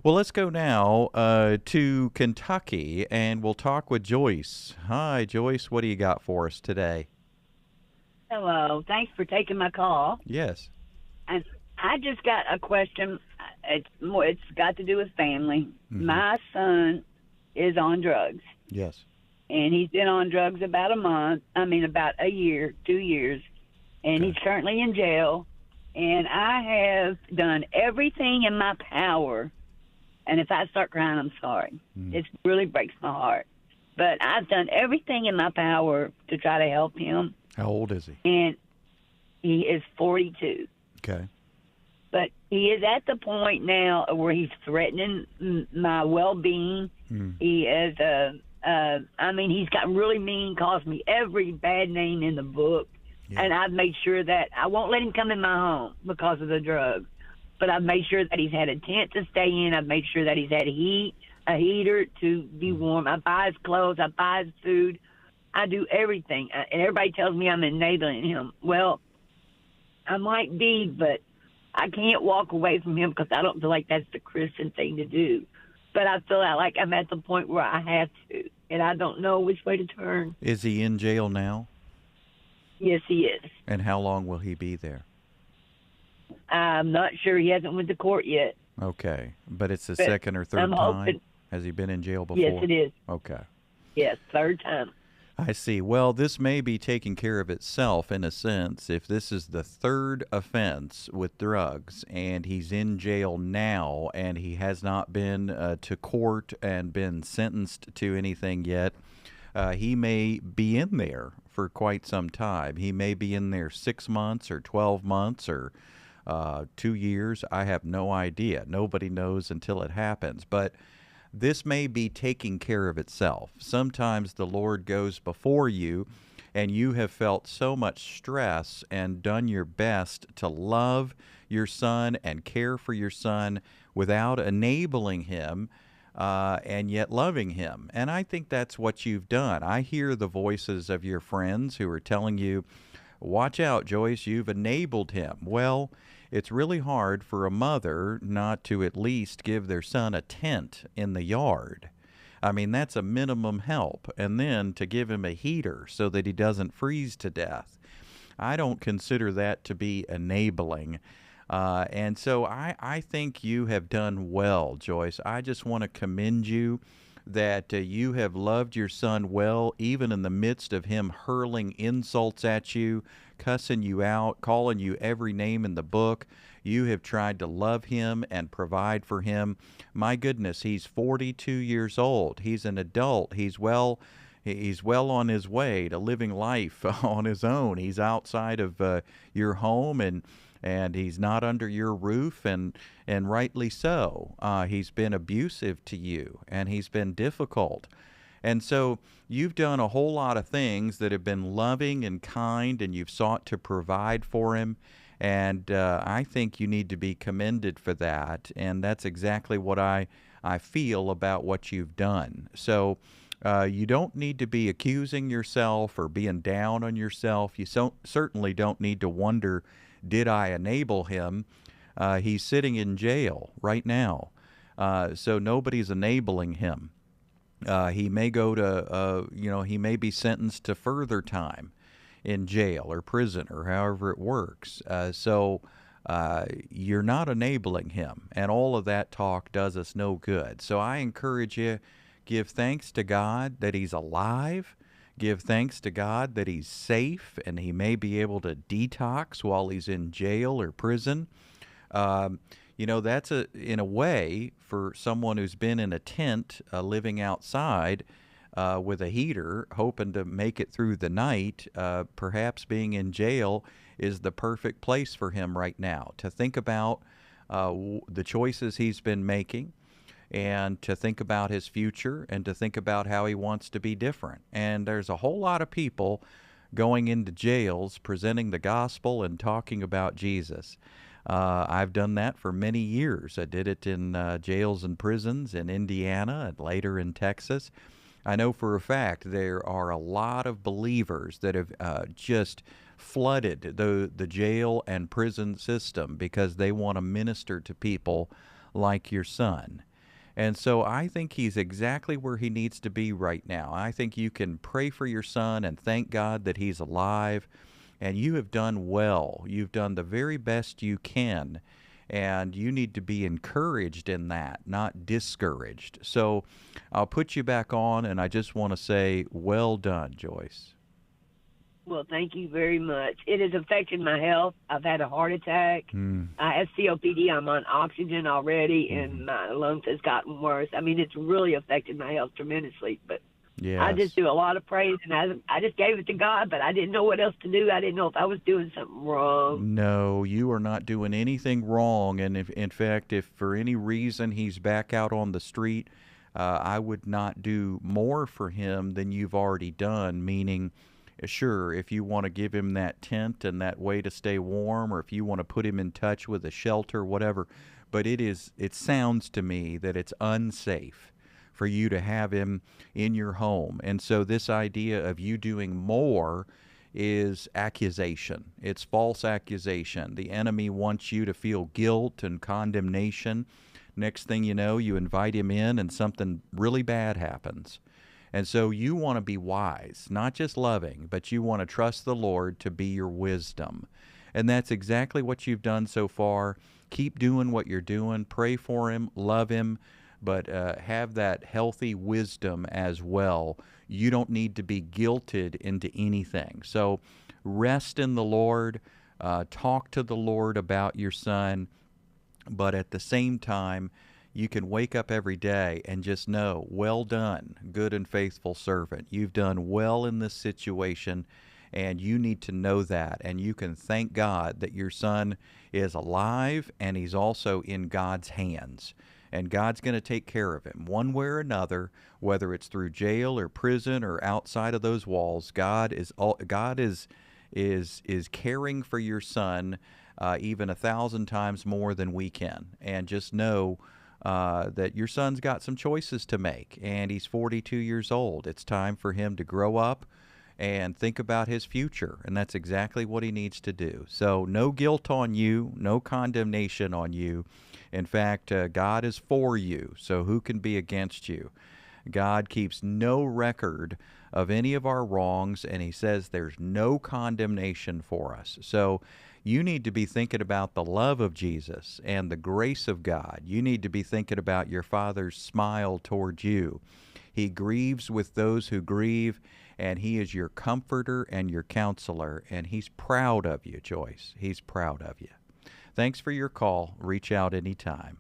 Well, let's go now to Kentucky, and we'll talk with Joyce. Hi, Joyce. What do you got for us today? Hello. Thanks for taking my call. Yes. And I just got a question. It's got to do with family. Hmm. My son is on drugs, Yes. and he's been on drugs about a month. I mean, about a year, 2 years, and Okay. he's currently in jail. And I have done everything in my power. And if I start crying, I'm sorry. Mm. It really breaks my heart. But I've done everything in my power to try to help him, How old is he? and he is 42. Okay. But he is at the point now where he's threatening my well-being. Mm. He is, I mean, he's got really mean, calls me every bad name in the book. Yeah. And I've made sure that I won't let him come in my home because of the drugs. But I've made sure that he's had a tent to stay in. I've made sure that he's had a heater to be warm. I buy his clothes. I buy his food. I do everything. And everybody tells me I'm enabling him. Well, I might be, but I can't walk away from him because I don't feel like that's the Christian thing to do. But I feel like I'm at the point where I have to, and I don't know which way to turn. Is he in jail now? Yes, he is. And how long will he be there? I'm not sure. He hasn't went to court yet. Okay. But it's the But second or third I'm time? hoping. Has he been in jail Yes, before? it is. Okay. Yes, third time. I see. Well, this may be taking care of itself in a sense. If this is the third offense with drugs and he's in jail now and he has not been to court and been sentenced to anything yet, he may be in there for quite some time. He may be in there 6 months or 12 months or 2 years. I have no idea. Nobody knows until it happens. But this may be taking care of itself. Sometimes the Lord goes before you, and you have felt so much stress and done your best to love your son and care for your son without enabling him and yet loving him. And I think that's what you've done. I hear the voices of your friends who are telling you, watch out, Joyce, you've enabled him. Well, it's really hard for a mother not to at least give their son a tent in the yard. I mean, that's a minimum help. And then to give him a heater so that he doesn't freeze to death. I don't consider that to be enabling. And so I think you have done well, Joyce. I just want to commend you that you have loved your son well, even in the midst of him hurling insults at you, cussing you out, calling you every name in the book. You have tried to love him and provide for him. My goodness, he's 42 years old. He's an adult. He's well on his way to living life on his own. He's outside of your home, and he's not under your roof, and rightly so. He's been abusive to you, and he's been difficult. And so you've done a whole lot of things that have been loving and kind, and you've sought to provide for him. And I think you need to be commended for that. And that's exactly what I feel about what you've done. So you don't need to be accusing yourself or being down on yourself. You certainly don't need to wonder, did I enable him? He's sitting in jail right now. So nobody's enabling him. He may go to, he may be sentenced to further time in jail or prison or however it works. So you're not enabling him, and all of that talk does us no good. So I encourage you, give thanks to God that he's alive. Give thanks to God that he's safe and he may be able to detox while he's in jail or prison. Um, that's in a way for someone who's been in a tent living outside with a heater, hoping to make it through the night. Perhaps being in jail is the perfect place for him right now to think about the choices he's been making, and to think about his future, and to think about how he wants to be different. And there's a whole lot of people going into jails presenting the gospel and talking about Jesus. I've done that for many years. I did it in jails and prisons in Indiana and later in Texas. I know for a fact there are a lot of believers that have just flooded the jail and prison system because they want to minister to people like your son. And so I think he's exactly where he needs to be right now. I think you can pray for your son and thank God that he's alive. And you have done well. You've done the very best you can. And you need to be encouraged in that, not discouraged. So I'll put you back on, and I just want to say, well done, Joyce. Well, thank you very much. It has affected my health. I've had a heart attack. I have COPD. I'm on oxygen already, and my lungs has gotten worse. I mean, it's really affected my health tremendously. But I just Yes. do a lot of praise, and I just gave it to God, but I didn't know what else to do. I didn't know if I was doing something wrong. No, you are not doing anything wrong. And if, in fact, if for any reason he's back out on the street, I would not do more for him than you've already done. Meaning, sure, if you want to give him that tent and that way to stay warm, or if you want to put him in touch with a shelter, whatever. But it sounds to me that it's unsafe for you to have him in your home. And so this idea of you doing more is accusation. It's false accusation. The enemy wants you to feel guilt and condemnation. Next thing you know, you invite him in and something really bad happens. And so you want to be wise, not just loving, but you want to trust the Lord to be your wisdom. And that's exactly what you've done so far. Keep doing what you're doing. Pray for him, love him, but have that healthy wisdom as well. You don't need to be guilted into anything. So rest in the Lord. Talk to the Lord about your son. But at the same time, you can wake up every day and just know, well done, good and faithful servant. You've done well in this situation, and you need to know that. And you can thank God that your son is alive and he's also in God's hands. And God's going to take care of him one way or another, whether it's through jail or prison or outside of those walls. God is caring for your son even 1,000 times more than we can. And just know that your son's got some choices to make, and he's 42 years old. It's time for him to grow up and think about his future, and that's exactly what he needs to do. So no guilt on you, no condemnation on you. In fact, God is for you, so who can be against you? God keeps no record of any of our wrongs, and he says there's no condemnation for us. So you need to be thinking about the love of Jesus and the grace of God. You need to be thinking about your Father's smile toward you. He grieves with those who grieve, and he is your comforter and your counselor, and he's proud of you, Joyce. He's proud of you. Thanks for your call. Reach out anytime.